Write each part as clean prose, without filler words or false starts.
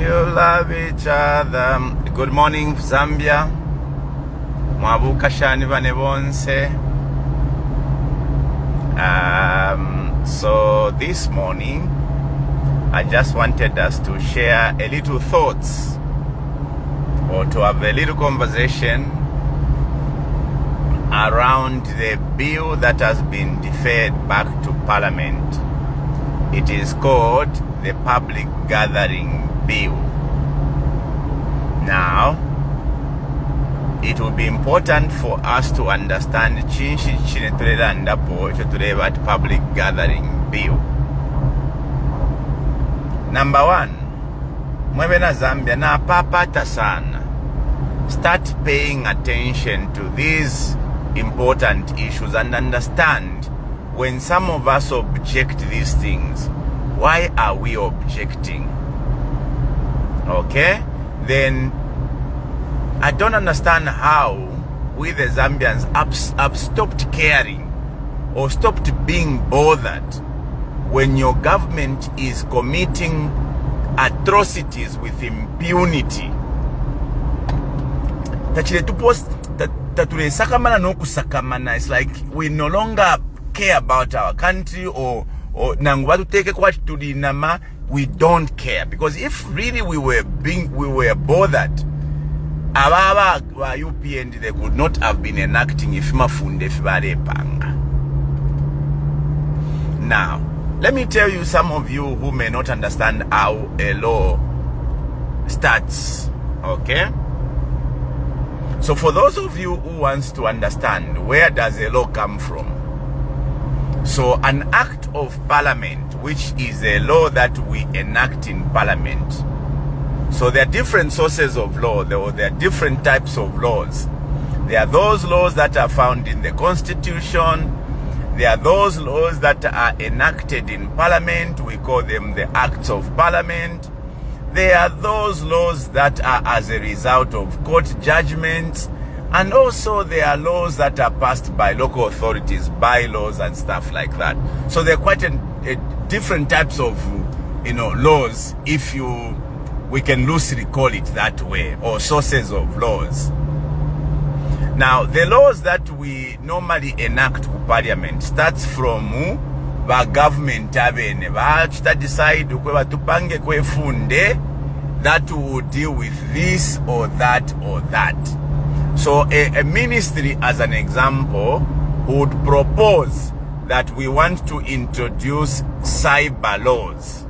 you love each other. Good morning, Zambia. Mwabuka shani bane bonse. So this morning, I just wanted us to share a little thoughts or to have a little conversation around the bill that has been deferred back to Parliament. It is called the Public Gathering Bill. Now, it will be important for us to understand Public Gathering Bill. Number one, mwebena Zambia na papata sana. Start paying attention to these important issues and understand when some of us object these things, why are we objecting? Okay? Then I don't understand how we the Zambians have stopped caring or stopped being bothered when your government is committing atrocities with impunity. It's like we no longer care about our country or we don't care, because if really we were bothered, our UPND, they could not have been enacting if mafunde fibare panga. Now, let me tell you, some of you who may not understand how a law starts, okay? So for those of you who wants to understand, where does a law come from? So an act of parliament, which is a law that we enact in parliament. So there are different sources of law, there are different types of laws. There are those laws that are found in the constitution. There are those laws that are enacted in parliament. We call them the acts of parliament. There are those laws that are as a result of court judgments. And also there are laws that are passed by local authorities, bylaws and stuff like that. So there are quite a different types of, laws, if we can loosely call it that way, or sources of laws. Now, the laws that we normally enact to Parliament starts from the government that decide that will deal with this or that or that. So a ministry, as an example, would propose that we want to introduce cyber laws.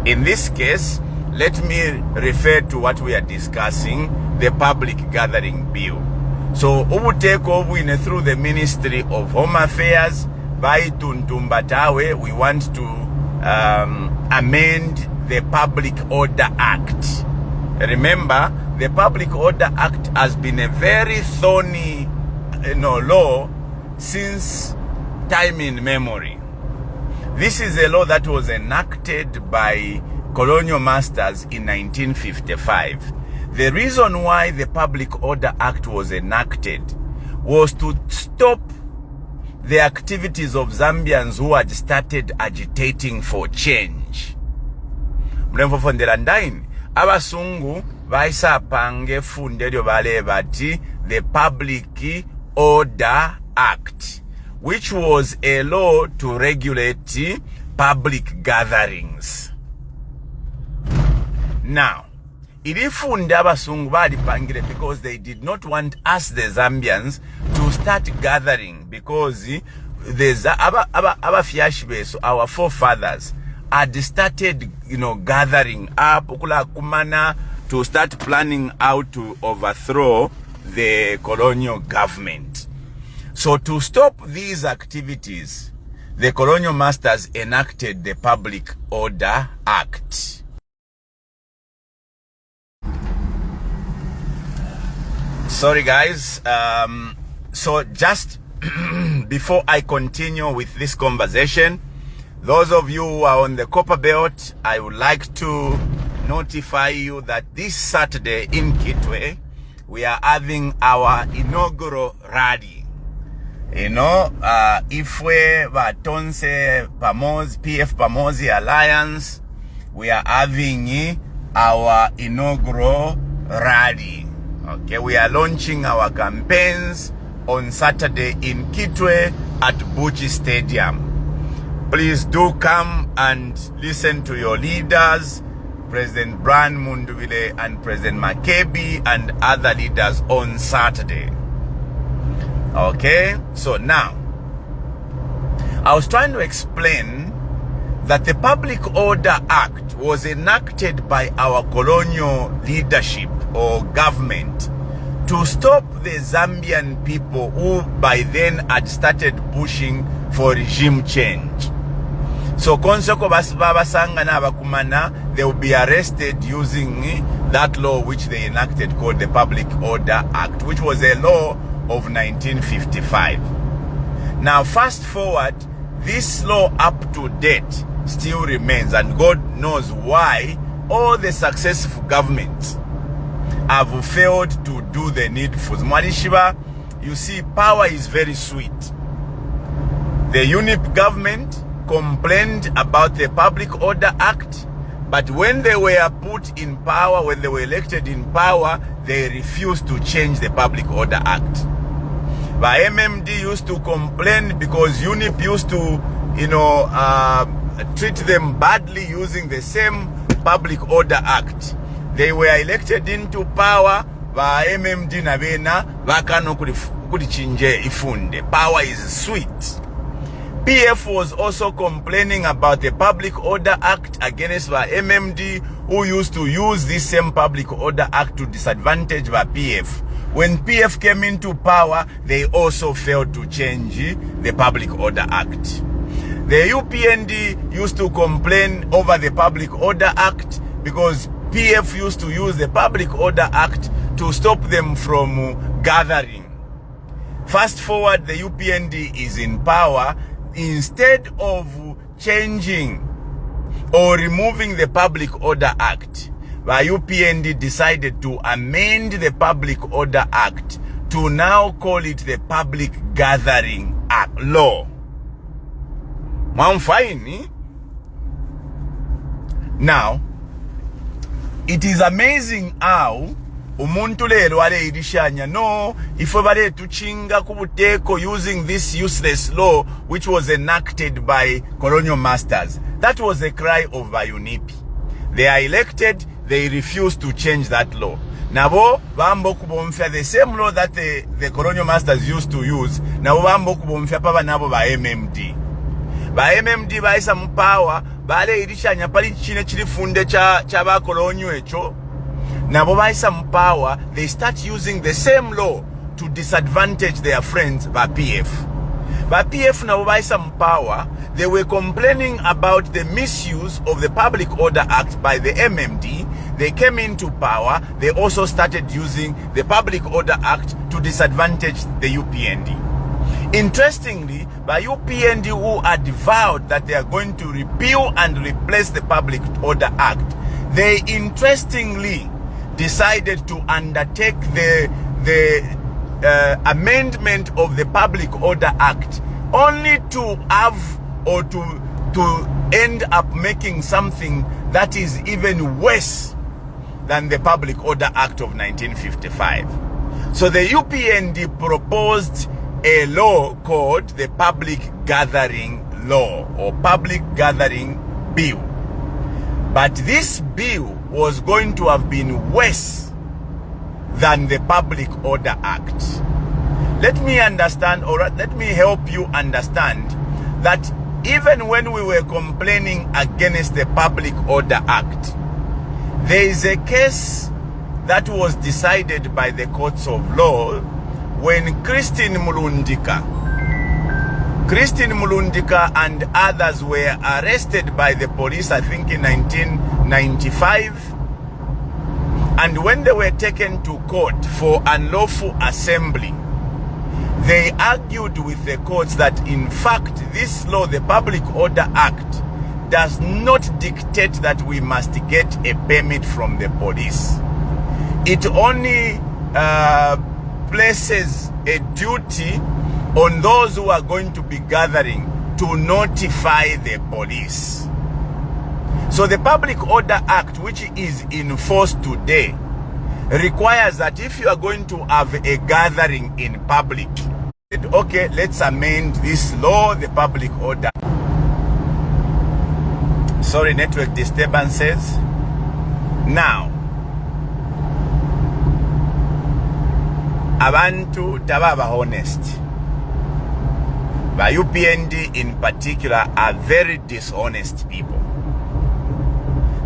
In this case, let me refer to what we are discussing, the Public Gathering Bill. So we will take over through the Ministry of Home Affairs. By Tuntumbatawe, we want to amend the Public Order Act. Remember, the Public Order Act has been a very thorny law since time in memory. This is a law that was enacted by colonial masters in 1955. The reason why the Public Order Act was enacted was to stop the activities of Zambians who had started agitating for change. Abasungu baisa pange fundelyo bale bati the Public Order Act, which was a law to regulate public gatherings. Now, ilifunda abasungu bali pangile because they did not want us the Zambians to start gathering, because there's our forefathers had started, gathering up kumana to start planning how to overthrow the colonial government. So to stop these activities, the colonial masters enacted the Public Order Act. Sorry guys, so just before I continue with this conversation, those of you who are on the Copper Belt, I would like to notify you that this Saturday in Kitwe, we are having our inaugural rally. Ifwe Batonse Pamozi, PF Pamozi Alliance, we are having our inaugural rally. Okay, we are launching our campaigns on Saturday in Kitwe at Buchi Stadium. Please do come and listen to your leaders, President Brian Mpundu and President Makebi and other leaders on Saturday. Okay, so now, I was trying to explain that the Public Order Act was enacted by our colonial leadership or government to stop the Zambian people who by then had started pushing for regime change. So Konsoko Basanga na Bakumana, they will be arrested using that law which they enacted called the Public Order Act, which was a law of 1955. Now fast forward, this law up to date still remains, and God knows why all the successful governments have failed to do the needful. Mwarishiba, you see, power is very sweet. The UNIP government complained about the Public Order Act, but when they were put in power, when they were elected in power, they refused to change the Public Order Act. The MMD used to complain because UNIP used to, treat them badly using the same Public Order Act. They were elected into power, the MMD na bena bakano kulichinje ifunde. Power is sweet. PF was also complaining about the Public Order Act against the MMD, who used to use this same Public Order Act to disadvantage the PF. When PF came into power, they also failed to change the Public Order Act. The UPND used to complain over the Public Order Act because PF used to use the Public Order Act to stop them from gathering. Fast forward, the UPND is in power. Instead of changing or removing the Public Order Act, the UPND decided to amend the Public Order Act to now call it the Public Gathering Act Law. Now, it is amazing how umuntu lero ale irishanya no ifwe bale tuchinga kubuteko using this useless law which was enacted by colonial masters. That was a cry of UNIP. They are elected, they refuse to change that law. Nabo bambo kubomfya the same law that the colonial masters used to use. Nabo bambo kubomfya paba nabo ba MMD. Ba MMD baisa mpower bale irishanya pali chine chilifunde cha ba colonial echo. Nabo baisa mpower, they start using the same law to disadvantage their friends by PF. By PF nabo baisa mpower, they were complaining about the misuse of the Public Order Act by the MMD. They came into power, they also started using the Public Order Act to disadvantage the UPND. Interestingly, by UPND who had vowed that they are going to repeal and replace the Public Order Act, they interestingly decided to undertake the amendment of the Public Order Act only to have or to end up making something that is even worse than the Public Order Act of 1955. So the UPND proposed a law called the Public Gathering Law or Public Gathering Bill. But this bill was going to have been worse than the Public Order Act. Let me understand, or let me help you understand that even when we were complaining against the Public Order Act, there is a case that was decided by the courts of law when Christine Mulundika and others were arrested by the police, I think in 1995. And when they were taken to court for unlawful assembly, they argued with the courts that in fact this law, the Public Order Act, does not dictate that we must get a permit from the police. It only places a duty on those who are going to be gathering to notify the police. So the Public Order Act, which is in force today, requires that if you are going to have a gathering in public, okay, let's amend this law, the Public Order. Sorry, network disturbances. Now, abantu tababa honest. By UPND in particular are very dishonest people.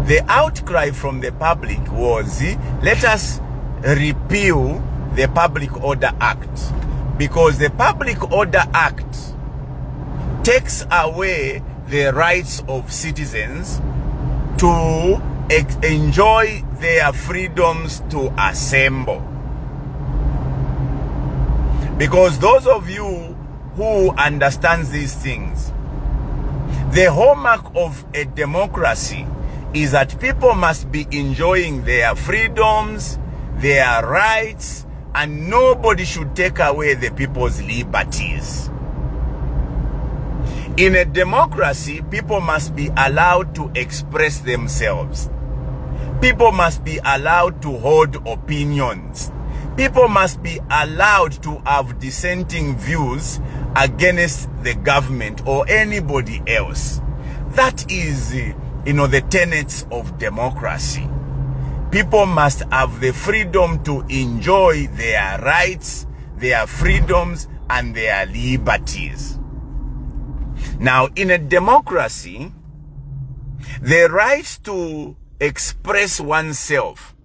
The outcry from the public was, let us repeal the Public Order Act, because the Public Order Act takes away the rights of citizens to enjoy their freedoms to assemble. Because those of you who understand these things, the hallmark of a democracy is that people must be enjoying their freedoms, their rights, and nobody should take away the people's liberties. In a democracy, people must be allowed to express themselves. People must be allowed to hold opinions. People must be allowed to have dissenting views against the government or anybody else. That is, the tenets of democracy. People must have the freedom to enjoy their rights, their freedoms, and their liberties. Now, in a democracy, the right to express oneself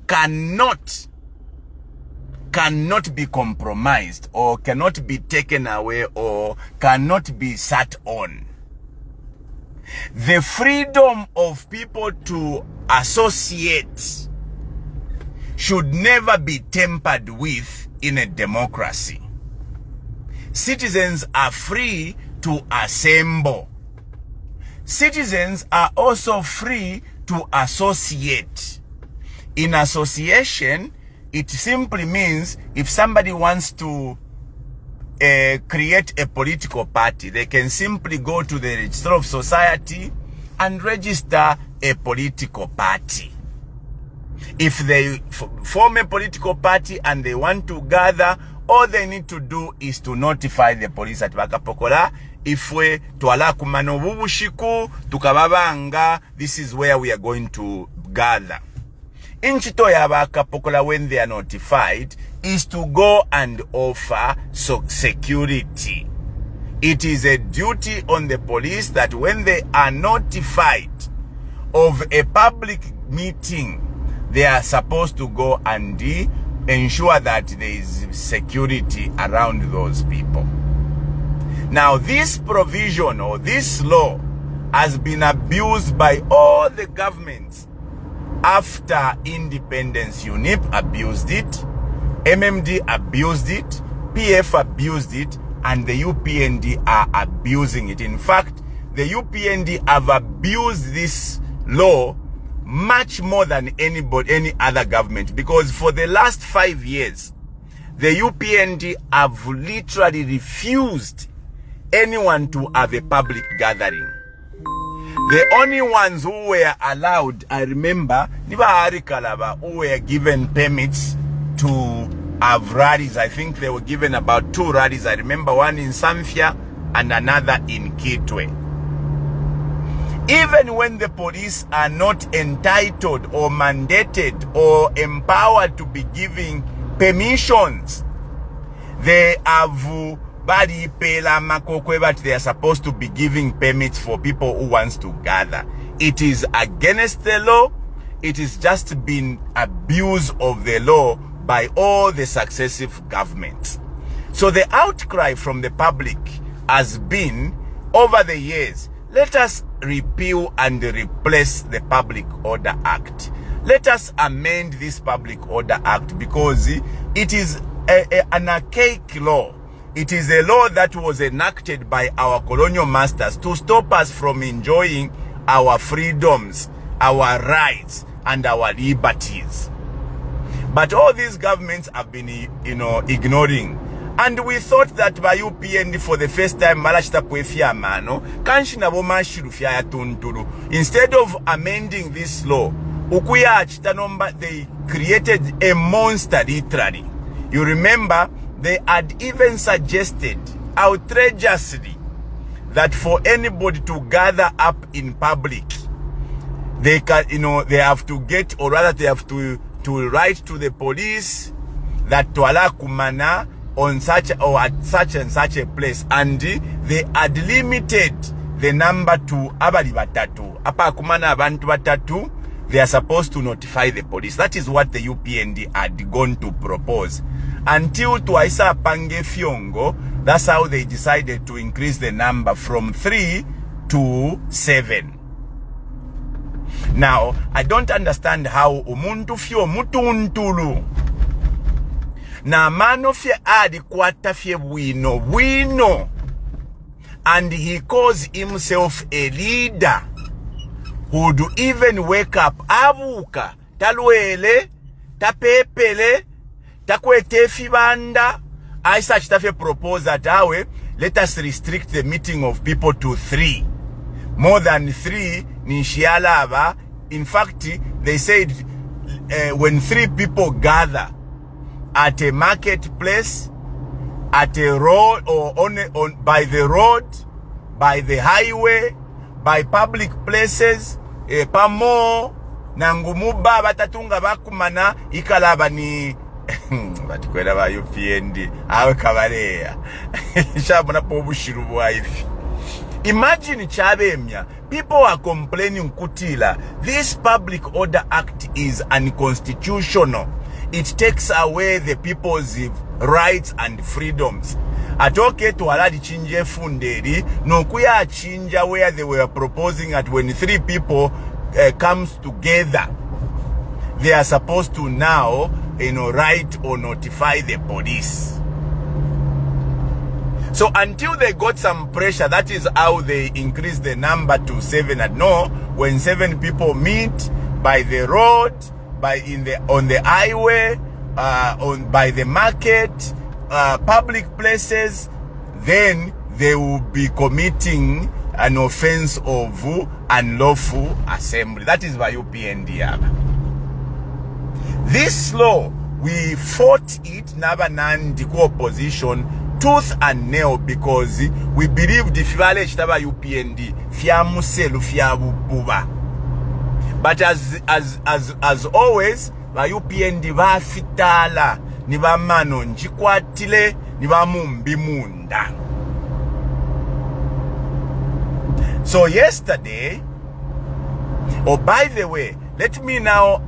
cannot be compromised, or cannot be taken away, or cannot be sat on. The freedom of people to associate should never be tampered with in a democracy. Citizens are free to assemble. Citizens are also free to associate. In association, it simply means if somebody wants to create a political party, they can simply go to the Register of Society and register a political party. If they form a political party and they want to gather, all they need to do is to notify the police at Bakapokola. Ifwe twala kumano bubushiku tukababanga, this is where we are going to gather. Inchito ya Bakapokola, when they are notified, is to go and offer security. It is a duty on the police that when they are notified of a public meeting, they are supposed to go and ensure that there is security around those people. Now, this provision or this law has been abused by all the governments. After independence, UNIP abused it, MMD abused it, PF abused it, and the UPND are abusing it. In fact, the UPND have abused this law much more than any other government, because for the last 5 years, the UPND have literally refused anyone to have a public gathering. The only ones who were allowed, I remember, who were given permits to have rallies. I think they were given about 2 rallies. I remember one in Samfya and another in Kitwe. Even when the police are not entitled or mandated or empowered to be giving permissions, they have but they are supposed to be giving permits for people who wants to gather. It is against the law. It is just been abuse of the law by all the successive governments. So the outcry from the public has been, over the years, let us repeal and replace the Public Order Act. Let us amend this Public Order Act, because it is an archaic law. It is a law that was enacted by our colonial masters to stop us from enjoying our freedoms, our rights, and our liberties. But all these governments have been, ignoring. And we thought that by UPND for the first time, instead of amending this law, they created a monster literally. You remember, they had even suggested outrageously that for anybody to gather up in public, they can, they have to get, or rather they have to write to the police that Twala Kumana on such or at such and such a place, and they had limited the number to abali batatu. Apa kumana abantu batatu, they are supposed to notify the police. That is what the UPND had gone to propose. Until Twaisa Pange Fiongo, that's how they decided to increase the number from 3 to 7. Now, I don't understand how umuntu fio mutuntulu na mano fie adi kwata fie wino, and he calls himself a leader who would even wake up abuka talwele tapepele takwete fibanda. I such tafe propose that let us restrict the meeting of people to 3. More than 3 nishialava. In fact, they said when 3 people gather at a marketplace, at a road, or by the road, by the highway, by public places, pamo nangumuba batatunga bakumana ikalaba ni batikwera ba UPND awe kabalea shabona pobushiru bwaifi. Imagine chabemya, people are complaining kutila, this Public Order Act is unconstitutional. It takes away the people's rights and freedoms. Atoke to aladi chinje funderi, no kuya chinja where they were proposing that when 3 people comes together, they are supposed to now, write or notify the police. So until they got some pressure, that is how they increased the number to 7. And no, when 7 people meet by the road, on the highway, by the market, public places, then they will be committing an offense of unlawful assembly. That is by UPND. This law, we fought it, Nabanandi opposition, tooth and nail, because we believe the Fivale Chitaba UPND, Fiamuselu Fiabuba. But as always, ba UPND ba fitala, ni ba mano njikwatile, ni ba mumbi munda. So yesterday, by the way, let me now,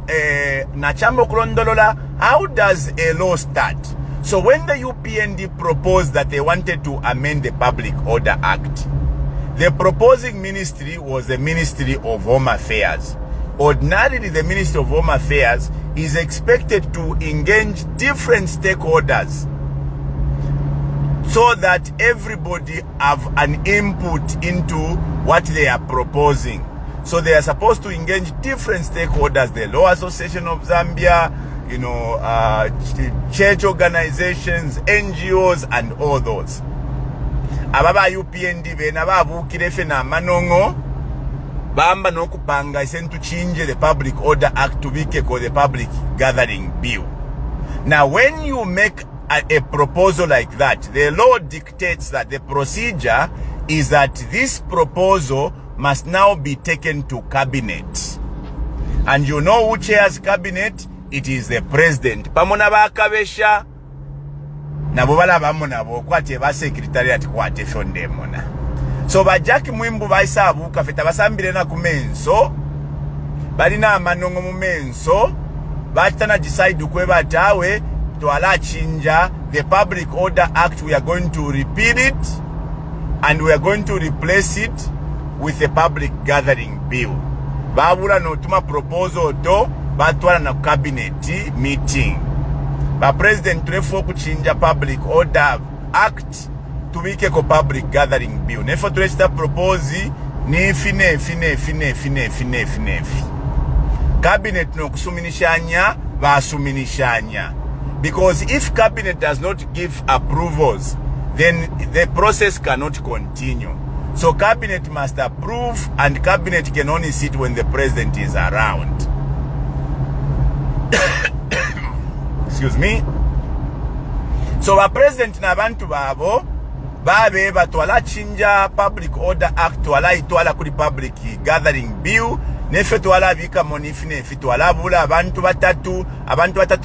Nachambo Krondolola, how does a law start? So when the UPND proposed that they wanted to amend the Public Order Act, the proposing ministry was the Ministry of Home Affairs. Ordinarily, the Ministry of Home Affairs is expected to engage different stakeholders so that everybody have an input into what they are proposing. So they are supposed to engage different stakeholders, the Law Association of Zambia, church organizations, NGOs, and all those. Ababa UPND bena babukire na manongo bamba no kupanga to change the Public Order Act to be called the Public Gathering Bill. Now when you make a proposal like that, the law dictates that the procedure is that this proposal must now be taken to cabinet. And you know who chairs cabinet? It is the president. Pamona ba kabesha nabo bala bamona bo kwate ba secretariat kwate fonde mona. So ba Jackie Mwimbu baisabu kafeta basambire na kumenso balina amanongo mu menso batana decide kweba tawe to ala chinja the Public Order Act. We are going to repeal it and we are going to replace it with a Public Gathering Bill. Babula no tuma proposal to batwala na cabinet meeting. Ba president trefo kuchinja Public Order Act to make a Public Gathering Bill. Nefo turesta propose ni fine. Cabinet no kusuminishanya ba suminishanya. Because if cabinet does not give approvals, then the process cannot continue. So cabinet must approve, and cabinet can only sit when the president is around. Excuse me. So the president nabantu babo babe batwala chinja Public Order Act twala itwala kuri Public Gathering Bill nefe twala bika monifine fitwala bula abantu batatu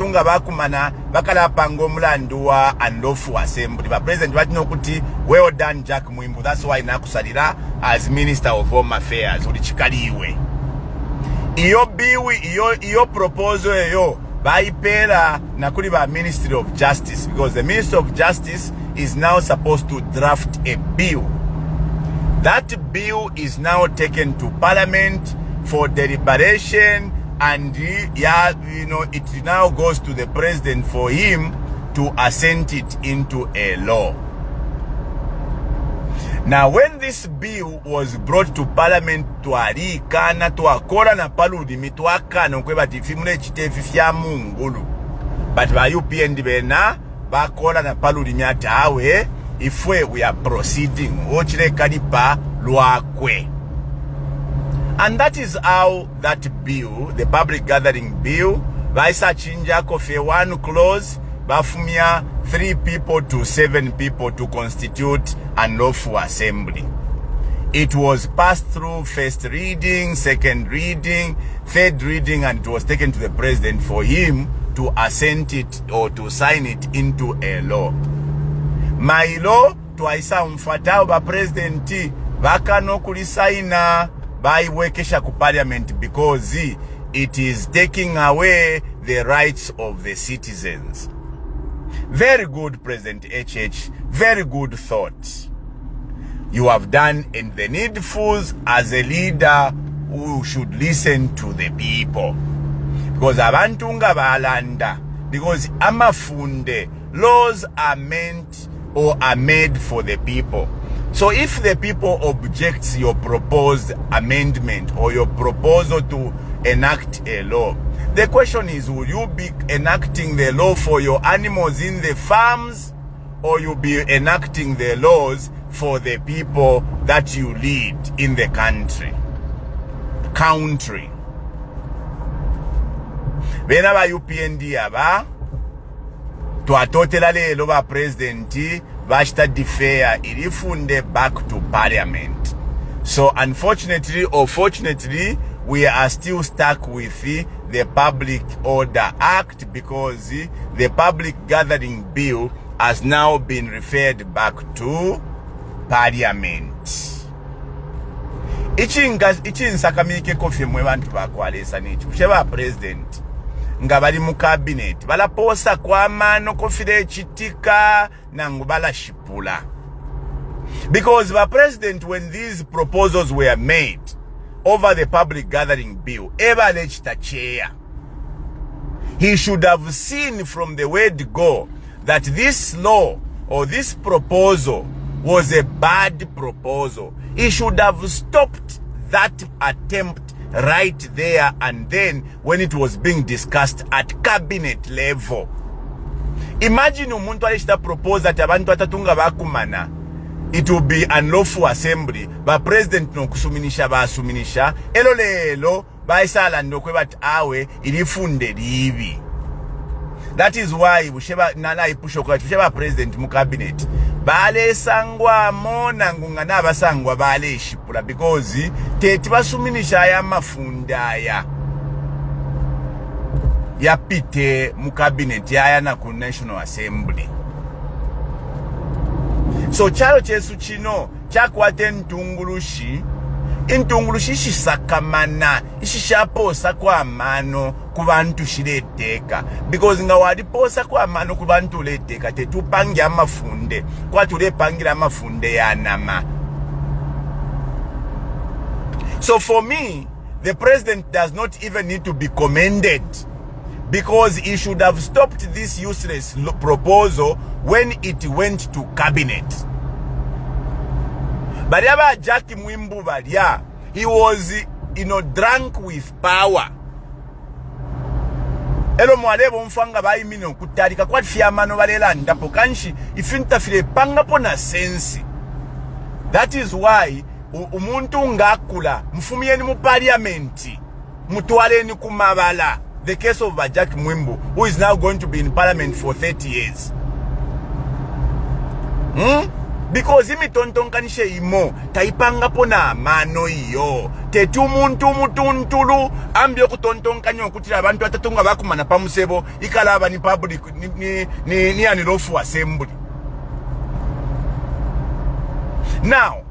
nga bakumana bakala pango mulandu wa unlawful assembly. The president batino kuti well done Jack Mwimbu, that's why nakusalira as Minister of Home Affairs uli chikaliwe. Iyo biwi iyo proposal eyo baipera nakuli ba Ministry of Justice, because the Ministry of Justice is now supposed to draft a bill. That bill is now taken to Parliament for deliberation, and it now goes to the president for him to assent it into a law. Now, when this bill was brought to Parliament, twali kana twakora na paludi mitwakana kweba tifimule chitefi fya mungulu, but ba UPND bena bakola na paludi nyata awe ifwe we are proceeding ochire kalipa lwakwe. And that is how that bill, the Public Gathering Bill, baisa chinja kofe one clause bafumia 3 people to 7 people to constitute an lawful assembly. It was passed through first reading, second reading, third reading, and it was taken to the president for him to assent it or to sign it into a law. My law twaisa mfatao ba presidenti bakano kulisaina baiwekesha ku Parliament because it is taking away the rights of the citizens. Very good, President HH. Very good thought. You have done in the needfuls as a leader who should listen to the people. Because abantu nga balanda, because amafunde, laws are meant or are made for the people. So if the people objects your proposed amendment or your proposal to enact a law, the question is, will you be enacting the law for your animals in the farms, or you be enacting the laws for the people that you lead in the country? Bena ba UPND aba twatotela lelo ba presidenti bashita defer ilifunde back to Parliament. So unfortunately or fortunately, we are still stuck with the Public Order Act, because the Public Gathering Bill has now been referred back to Parliament. Ichinsakamike kofi mwe bantu bakwalesa nichi kusheba president nga bali mu cabinet bala posa kwa mano kofire chitika na ngubala shipula. Because the president, when these proposals were made over the Public Gathering Bill, chair, he should have seen from the word go that this law or this proposal was a bad proposal. He should have stopped that attempt right there and then when it was being discussed at cabinet level. Imagine umuntu alishita propose that abantu atatunga bakumana, it will be unlawful assembly, but president no kusuminisha basuminisha elo lelo baisala ndokwe bat awe ilifunde livi. That is why busheba nana ipusho kwa busheba president mu cabinet bale sangwa mona ngunga nabasangwa bale shipula, because teti basuminisha ya mafunda ya pite mu cabinet ya na ku National Assembly. So chalo chesu chino chakwate ntungulushi shisakamana ishishaposa kwa mano kubantu shireteka, because nga wadiposa kwa mano kubantu leteka tetupangi amafunde kwa tulepangira amafunde ya nama. So for me, the president does not even need to be commended, because he should have stopped this useless proposal when it went to cabinet. But yaba Jack Mwimbu balia, he was drunk with power. elo mwalebo mfanga bayimino kutalika kwati fiamano balela ndapo kanshi ifinta file panga pona sensi. That is why umuntu ngakula mfumiyeni mu parliament mutwaleni kumabala. The case of Jack Mwimbu, who is now going to be in parliament for 30 years. Because imi tontonkanishe imo taipanga pona mano iyo tetu muntu mutuntulu ambyo kutontonkanyo kutira abantu atatunga bakumana pamusebo ikalaba ni public ni anirofu assembly. Now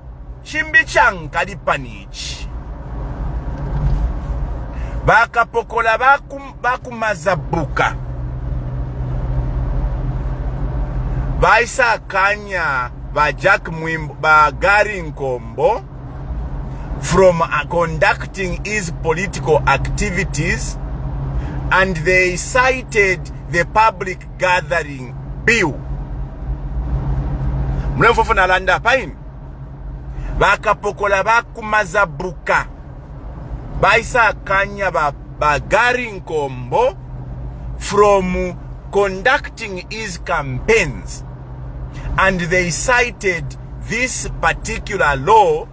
chimbi chankali panichi bakapokola bakumazabuka baisa kanya ba Jack Mwimbu ba Gary Nkombo from conducting his political activities, and they cited the public gathering bill. Mrefu na landa pain bakapokola bakumazabuka baisa kanya ba Gary Nkombo from conducting his campaigns, and they cited this particular law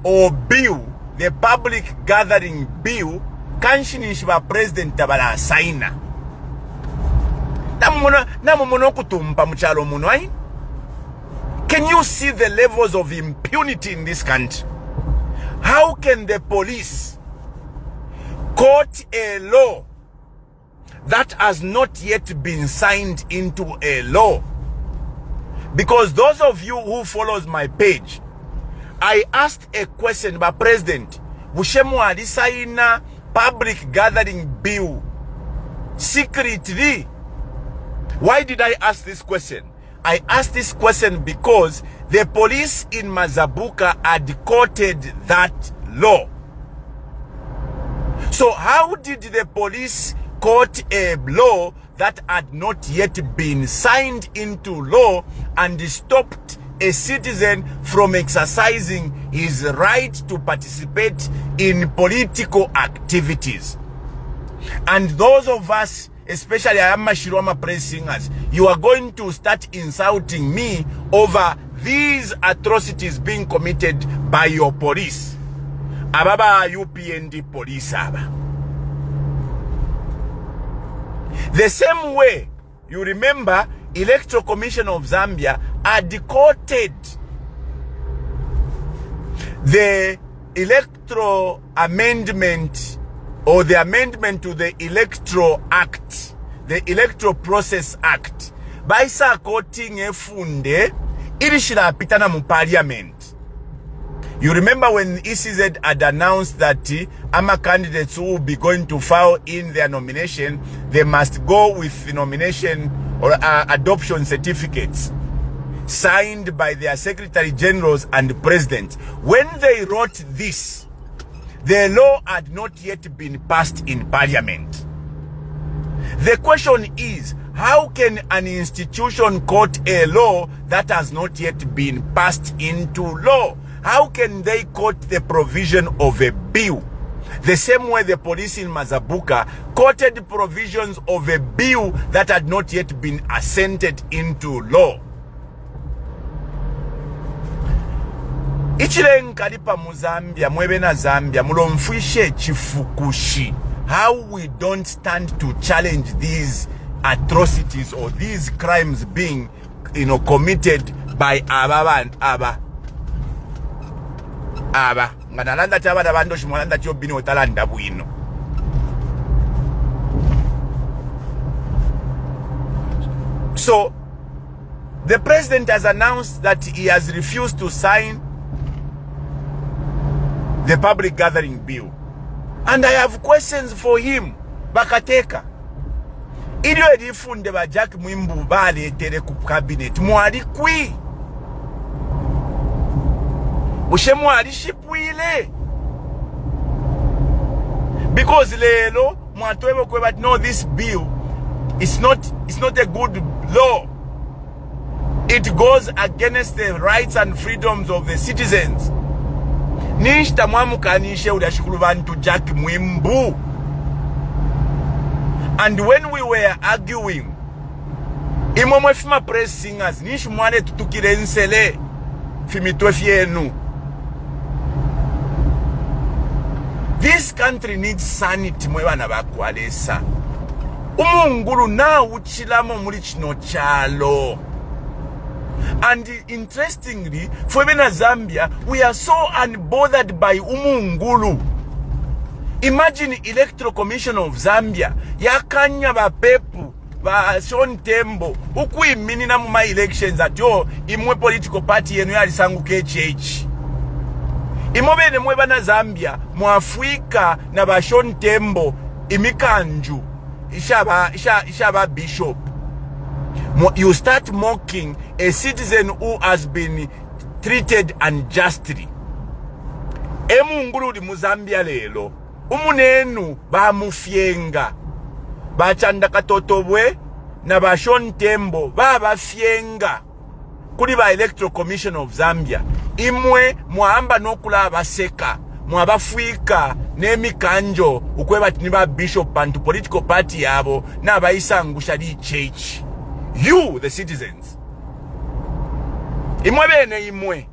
or bill, the public gathering bill, kanshinishwa president tabala saina. Namumono kutumpa mchalo munwai. Can you see the levels of impunity in this country? How can the police quote a law that has not yet been signed into a law? Because those of you who follows my page, I asked a question by President Bushemu alisaina public gathering bill secretly. Why did I ask this question? I asked this question because the police in Mazabuka had quoted that law. So how did the police quote a law that had not yet been signed into law and stopped a citizen from exercising his right to participate in political activities? And those of us, especially I am Mashiroma praise singers, you are going to start insulting me over these atrocities being committed by your police. Ababa UPND police aba. The same way, you remember, Electoral Commission of Zambia had quoted the electoral amendment or the amendment to the Electoral Act, the Electoral Process Act, by quoting efunde irishira pitana mu parliament. You remember when ECZ had announced that AMA candidates who will be going to file in their nomination, they must go with the nomination or adoption certificates signed by their secretary generals and president. When they wrote this, the law had not yet been passed in parliament. The question is, how can an institution quote a law that has not yet been passed into law? How can they quote the provision of a bill? The same way the police in Mazabuka quoted provisions of a bill that had not yet been assented into law. Ichile nkalipa muzambia, mwebe na Zambia, mulomfishe chifukushi. How we don't stand to challenge these atrocities or these crimes being, committed by Ababa and Aba. Aba nganalanda chaba da bando shimolanda chyo bini otalanda bwino. So the president has announced that he has refused to sign the public gathering bill, and I have questions for him. Bakateka ilio edifunde ba Jack Mwimbu bale tere ku cabinet mwali kwi Ushemu alishipwile. Because lelo mwatwebo kwe, but no, this bill it's not a good law. It goes against the rights and freedoms of the citizens. Nishta mwamu kanishe udashikulu bantu Jack Mwimbu. And when we were arguing, imomwe fima praise singers, nishi mwane tutukire nsele, fimitwe fienu. This country needs sanity mwewa na bakwalesa. Umunguru na uchilamo muri chino chalo. And interestingly, for Zambia, we are so unbothered by umunguru. Imagine Electoral Commission of Zambia yakanya ba pepu ba Sean Tembo ukuiminina mu my elections at yo imwe political party yenu yalisangu KHH. Imobene mwe bana Zambia mu Afrika na ba Sean Tembo imikanju ishaba bishop. You start mocking a citizen who has been treated unjustly. Emunguru di Muzambia lelo umunenu ba mufyenga bachanda katotobwe na ba Sean Tembo ba fyenga kuli ba Electoral Commission of Zambia. Imwe mwamba nokula abaseka mwabafuika nemikanjo ukweba tiniba bishop and political party yabo na abayisangusha di church. You the citizens imwe bene imwe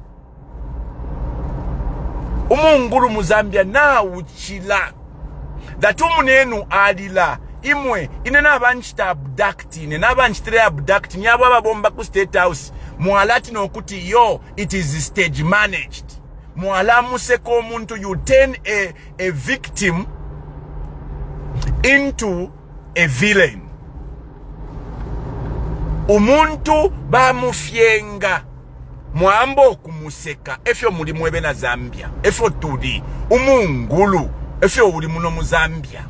umunguru mu Zambia na uchila that umunenu alila imwe inena abanchita abduct inena abanchita abduct nyabo ababomba ku State House mwalati nokuti yo it is stage managed. Mwala museko muntu, you turn a victim into a villain. Umuntu ba mufyenga mwambo kumuseka efyo muri mwebe na Zambia efyo tuli umungulu efyo uli muno mu Zambia.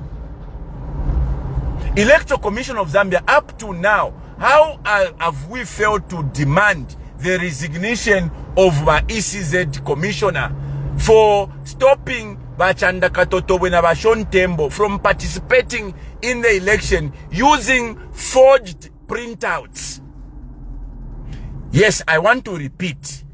Electoral Commission of Zambia, up to now, how have we failed to demand the resignation of the ECZ commissioner for stopping Bachanda Katotobwe na Sean Tembo from participating in the election using forged printouts? Yes, I want to repeat.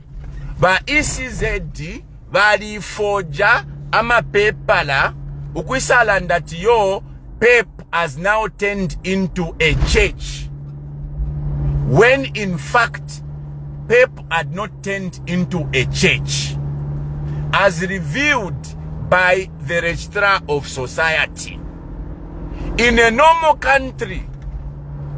Ba ECZ bali forja ama pepala ukwisala ndati yo PEP has now turned into a church, when in fact PEP had not turned into a church, as revealed by the Registrar of Society. In a normal country,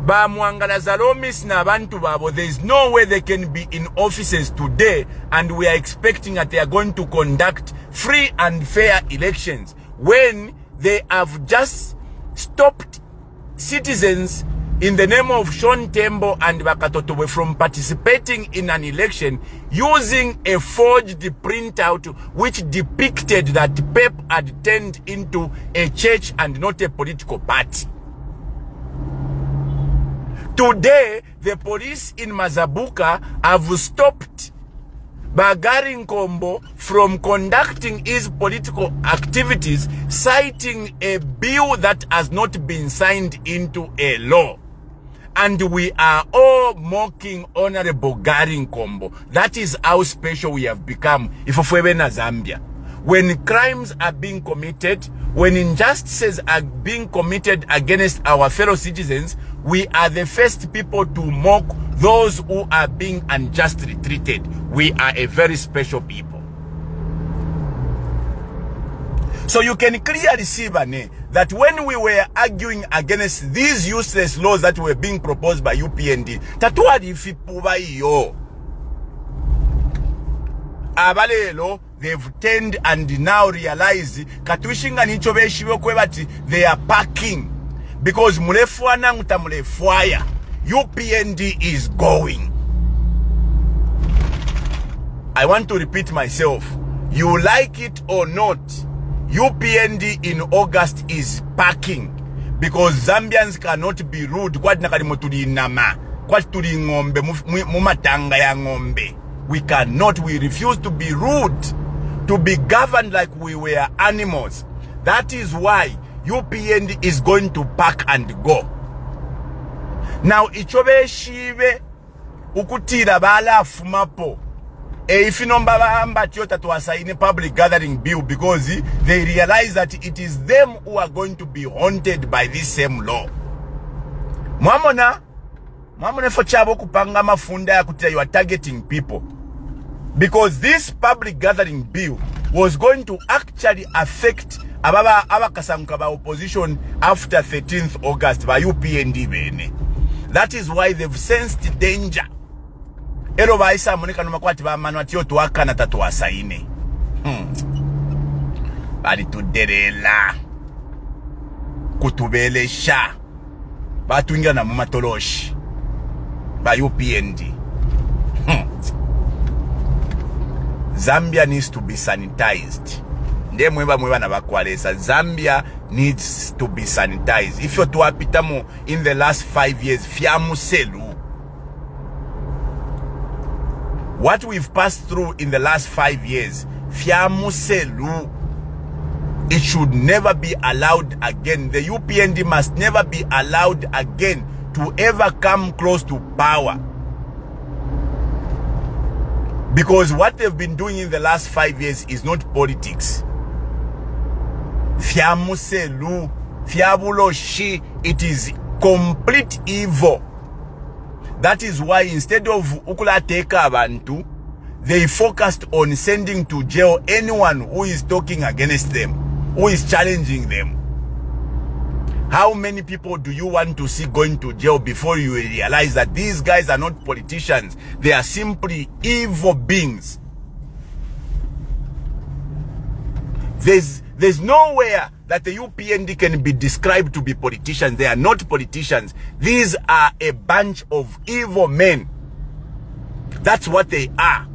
ba mwangala zalomis na bantu babo, there is no way they can be in offices today and we are expecting that they are going to conduct free and fair elections when they have just stopped citizens in the name of Sean Tembo and Bakatotowe from participating in an election using a forged printout which depicted that PEP had turned into a church and not a political party. Today, the police in Mazabuka have stopped Bagari Nkombo from conducting his political activities, citing a bill that has not been signed into a law. And we are all mocking Honorable Gary Nkombo. That is how special we have become if na Zambia. When crimes are being committed, when injustices are being committed against our fellow citizens, we are the first people to mock those who are being unjustly treated. We are a very special people. So you can clearly see, Bane, that when we were arguing against these useless laws that were being proposed by UPND, tatuadi fipuba iyo. Abalelo, they've turned and now realize katuishinga nichobeshiwe kwebati they are packing because mulefuana mutamulefuaya. UPND is going. I want to repeat myself. You like it or not, UPND in August is packing because Zambians cannot be rude. Kwa nakalimutuli nama, kwa tuli ngombe, mumatanga ya ngombe. We cannot, we refuse to be rude, to be governed like we were animals. That is why UPND is going to pack and go. Now, ichobe shive ukutira bala fumapo. If you number to assign a public gathering bill because they realize that it is them who are going to be haunted by this same law. Mwamona for chabo kupanga mafunda ya kutia you are targeting people. Because this public gathering bill was going to actually affect abakasanka ba opposition after 13th August by UPND bene. That is why they've sensed danger. Ero baisa monika numakwati ba manuatio tuwaka na tatuwa saine. Bali tuderela. Kutubelesha. Batu inga na mumatoloshi. Ba UPND. Zambia needs to be sanitized. Nde mweba na bakwalesa. Zambia needs to be sanitized. If you tuwapitamu in the last 5 years, fiamu selu. What we've passed through in the last 5 years, fiamu selu. It should never be allowed again. The UPND must never be allowed again to ever come close to power. Because what they've been doing in the last 5 years is not politics. Fiamuselu, fiabuloshi, it is complete evil. That is why instead of ukula teka abantu, they focused on sending to jail anyone who is talking against them, who is challenging them. How many people do you want to see going to jail before you realize that these guys are not politicians? They are simply evil beings. There's nowhere that the UPND can be described to be politicians. They are not politicians. These are a bunch of evil men. That's what they are.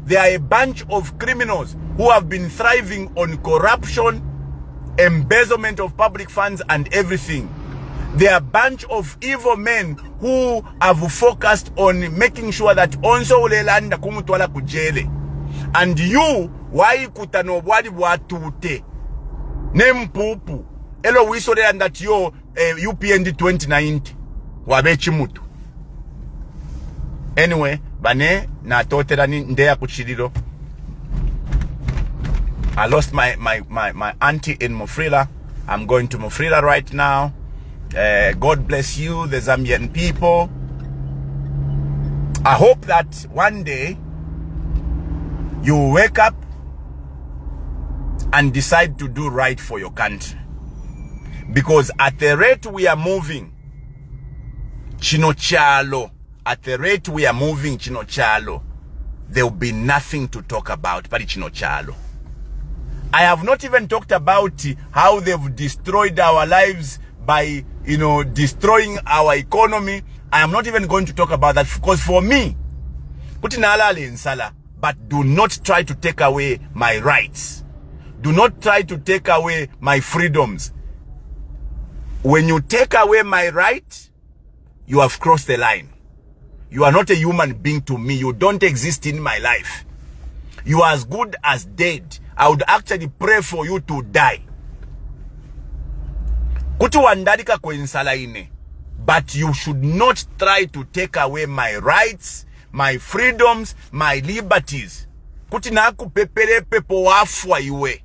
They are a bunch of criminals who have been thriving on corruption, embezzlement of public funds and everything. They are a bunch of evil men who have focused on making sure that onso ulelanda kumutwala kujele. And you, why kutano wadi watute nempupu elo wisore and that yo UPND 2090 wabechi mutu. Anyway, bane na totera ni ndeya kuchiriro. I lost my auntie in Mufrila. I'm going to Mufrila right now. God bless you, the Zambian people. I hope that one day you wake up and decide to do right for your country. Because at the rate we are moving, Chinochalo, at the rate we are moving, Chinochalo, there will be nothing to talk about but Chinochalo. I have not even talked about how they've destroyed our lives by, destroying our economy. I am not even going to talk about that because for me, put in ala insala, but do not try to take away my rights. Do not try to take away my freedoms. When you take away my right, you have crossed the line. You are not a human being to me. You don't exist in my life. You are as good as dead. I would actually pray for you to die. Kutuandalika kwensala ine. But you should not try to take away my rights, my freedoms, my liberties. Kutinaku pepere pepo wafwa iwe.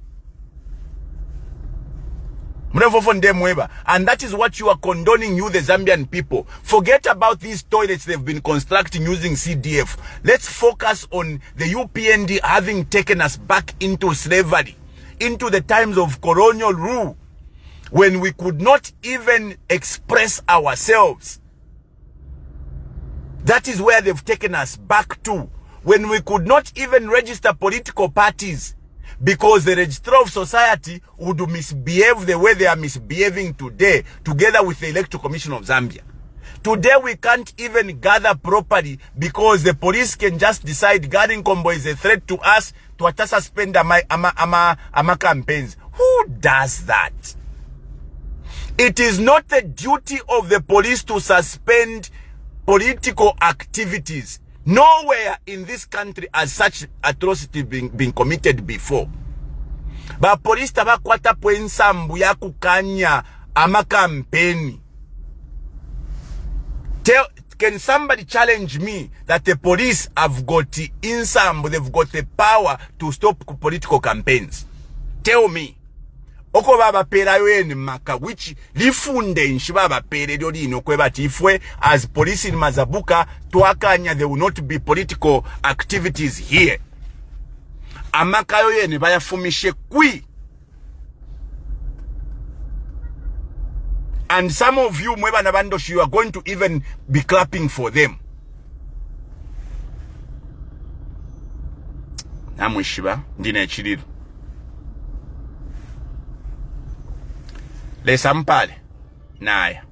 And that is what you are condoning, you the Zambian people. Forget about these toilets they've been constructing using CDF. Let's focus on the UPND having taken us back into slavery, into the times of colonial rule, when we could not even express ourselves. That is where they've taken us back to, when we could not even register political parties. Because the registrar of society would misbehave the way they are misbehaving today, together with the Electoral Commission of Zambia. Today we can't even gather properly because the police can just decide guarding combo is a threat to us, to suspend ama campaigns. Who does that? It is not the duty of the police to suspend political activities. Nowhere in this country has such atrocity been committed before. But police tabakwata pwensambu ya kukanya ama kampeni. can somebody challenge me that the police have got insambu, they've got the power to stop political campaigns? Tell me. Oko baba pera yoeni maka, which lifunde nshi baba pere yodi inokweba tifwe as police in Mazabuka tuakanya, there will not be political activities here. Amaka yoeni baya fumishe kui. And some of you, mweba nabandoshi, you are going to even be clapping for them. Namwishiba, ndine chiriru. Lesampale, naya.